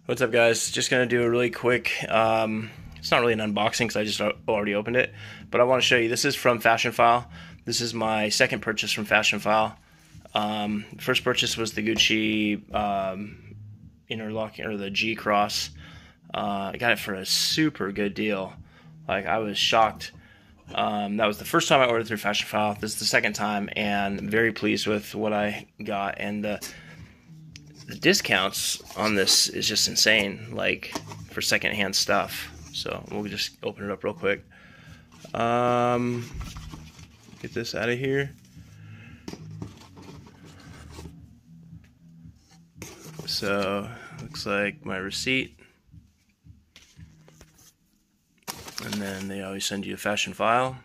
What's up, guys? Just gonna do a really quick, it's not really an unboxing because I just already opened it, but I want to show you. This is from Fashionphile. This is my second purchase from Fashionphile. First purchase was the Gucci interlocking, or the G Cross. I got it for a super good deal. Like, I was shocked. That was the first time I ordered through Fashionphile. This is the second time, and I'm very pleased with what I got. And the discounts on this is just insane, like for secondhand stuff. So we'll just open it up real quick. Get this out of here. So looks like my receipt, and then they always send you a Fashionphile.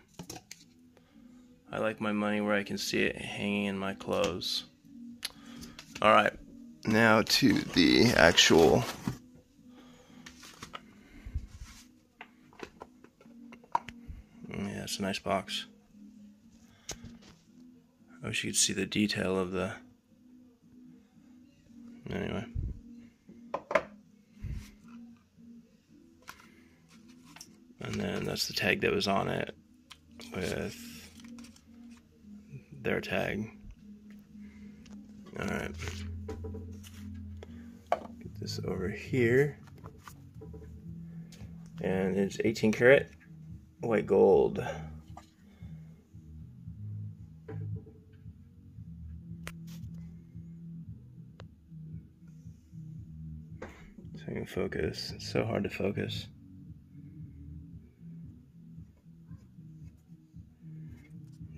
I like my money where I can see it hanging in my clothes. All right. Now to the actual it's a nice box. I wish you could see the detail of the anyway. And then that's the tag that was on it with their tag. Alright. This over here, and it's 18 karat white gold. So I can focus. It's so hard to focus.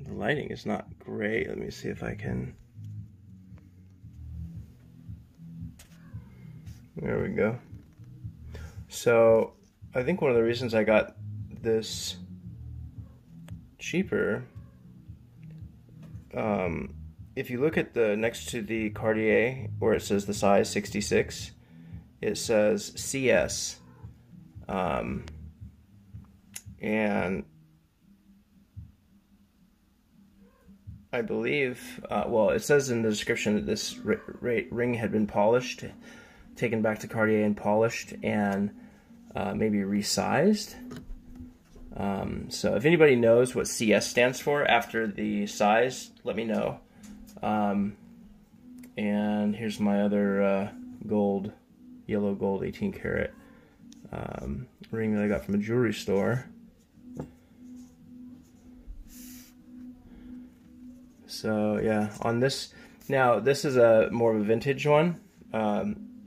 The lighting is not great. Let me see if I can. There we go. So I think one of the reasons I got this cheaper, if you look at the next to the Cartier where it says the size 66, it says CS, and I believe, well, it says in the description that this ring had been polished, taken back to Cartier and polished, and maybe resized. So if anybody knows what CS stands for after the size, let me know. And here's my other gold, yellow gold 18 karat ring that I got from a jewelry store. So yeah, on this, now this is a more of a vintage one.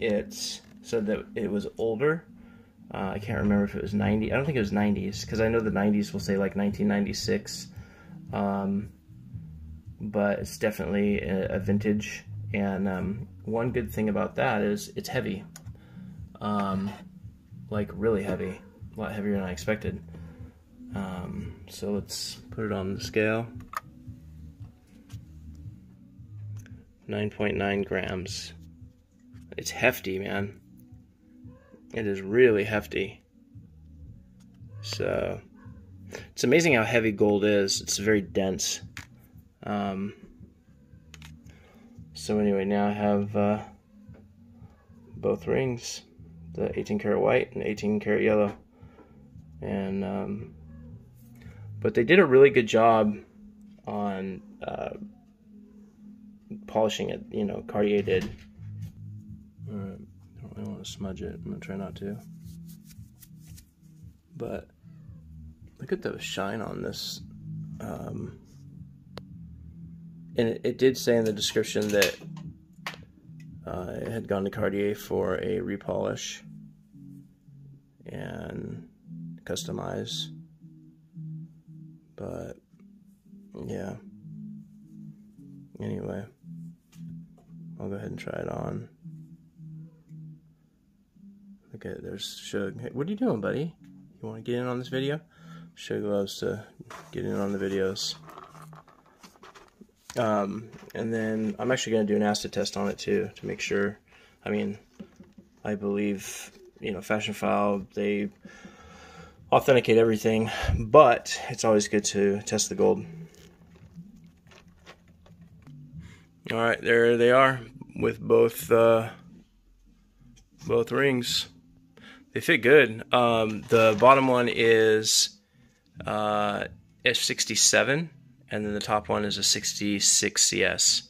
It's said that it was older. I can't remember if it was 90. I don't think it was 90s, because I know the 90s will say like 1996. But it's definitely a vintage. And one good thing about that is it's heavy. Like really heavy. A lot heavier than I expected. So let's put it on the scale. 9.9 grams. It's hefty, man. It is really hefty. So it's amazing how heavy gold is. It's very dense. So anyway, now I have both rings, the 18 karat white and 18 karat yellow. And but they did a really good job on polishing it. You know, Cartier did. Alright, I don't really want to smudge it. I'm going to try not to. But look at the shine on this. And it did say in the description that it had gone to Cartier for a repolish and customize. But yeah. Anyway, I'll go ahead and try it on. Okay, there's Shug. Hey, what are you doing, buddy? You want to get in on this video? Shug loves to get in on the videos. And then I'm actually going to do an acid test on it too, to make sure. I mean, I believe, you know, Fashionphile, they authenticate everything, but it's always good to test the gold. Alright, there they are, with both Both rings. They fit good. The bottom one is a 67, and then the top one is a 66 CS.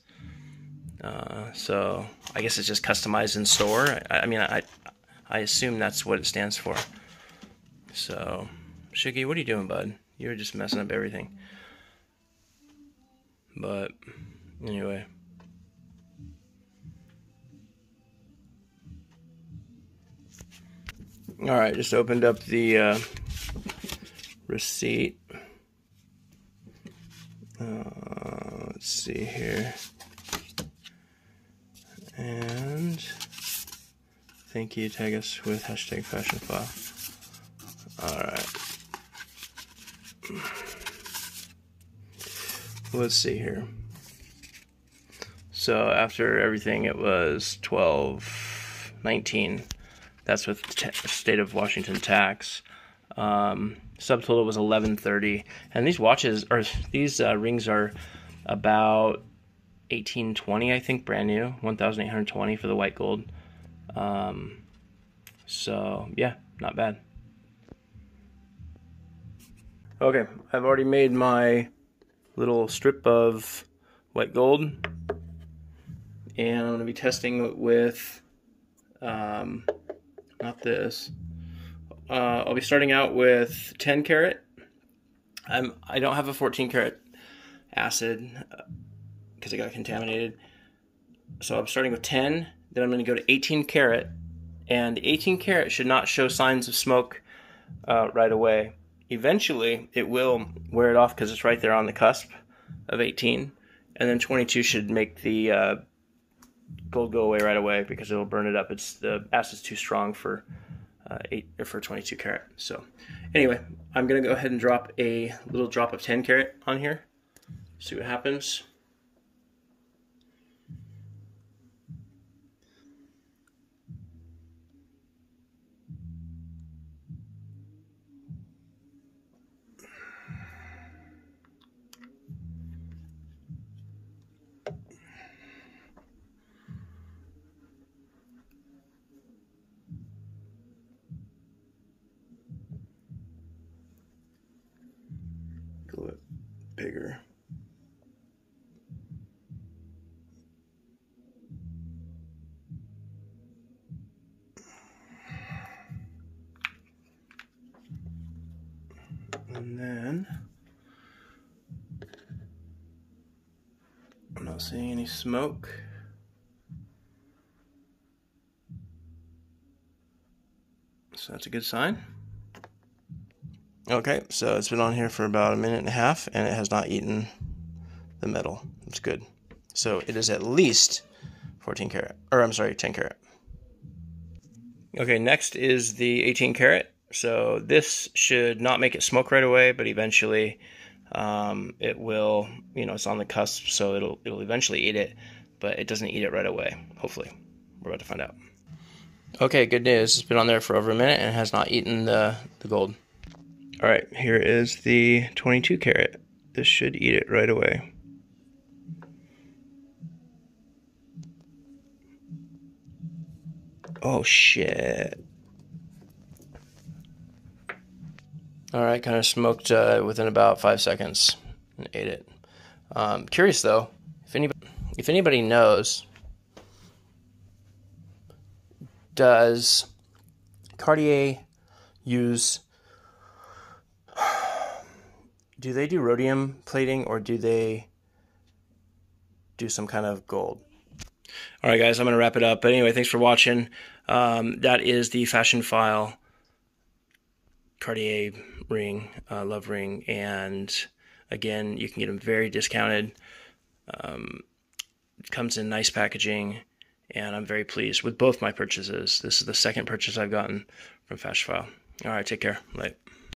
So I guess it's just customized in store. I mean, I assume that's what it stands for. So, Shiggy, what are you doing, bud? You're just messing up everything. But anyway. Alright, just opened up the receipt. Let's see here. And thank you, tag us with hashtag Fashionphile. Alright. Let's see here. So after everything, it was $12.19. That's with state of Washington tax. Subtotal was $11.30, and these watches or these rings are about $18.20, I think, brand new. $1,820 for the white gold. So yeah, not bad. Okay, I've already made my little strip of white gold, and I'm going to be testing it with not this. I'll be starting out with 10 karat. I don't have a 14 karat acid because it got contaminated. So I'm starting with 10, then I'm going to go to 18 karat, and 18 karat should not show signs of smoke right away. Eventually it will wear it off because it's right there on the cusp of 18, and then 22 should make the gold go away right away because it'll burn it up. The acid's too strong for 22 karat. So anyway, I'm gonna go ahead and drop a little drop of 10 karat on here. See what happens. A little bit bigger. And then I'm not seeing any smoke. So that's a good sign. Okay, so it's been on here for about a minute and a half, and it has not eaten the metal. It's good. So it is at least 14 karat, or I'm sorry, 10 karat. Okay, next is the 18 karat. So this should not make it smoke right away, but eventually it will, it's on the cusp, so it'll eventually eat it, but it doesn't eat it right away, hopefully. We're about to find out. Okay, good news. It's been on there for over a minute and has not eaten the gold. All right, here is the 22 karat. This should eat it right away. Oh, shit. All right, kind of smoked within about 5 seconds and ate it. Curious, though, if anybody knows, does Cartier use... Do they do rhodium plating, or do they do some kind of gold? All right, guys, I'm going to wrap it up. But anyway, thanks for watching. That is the Fashionphile Cartier ring, love ring. And again, you can get them very discounted. It comes in nice packaging, and I'm very pleased with both my purchases. This is the second purchase I've gotten from Fashionphile. All right, take care. Bye.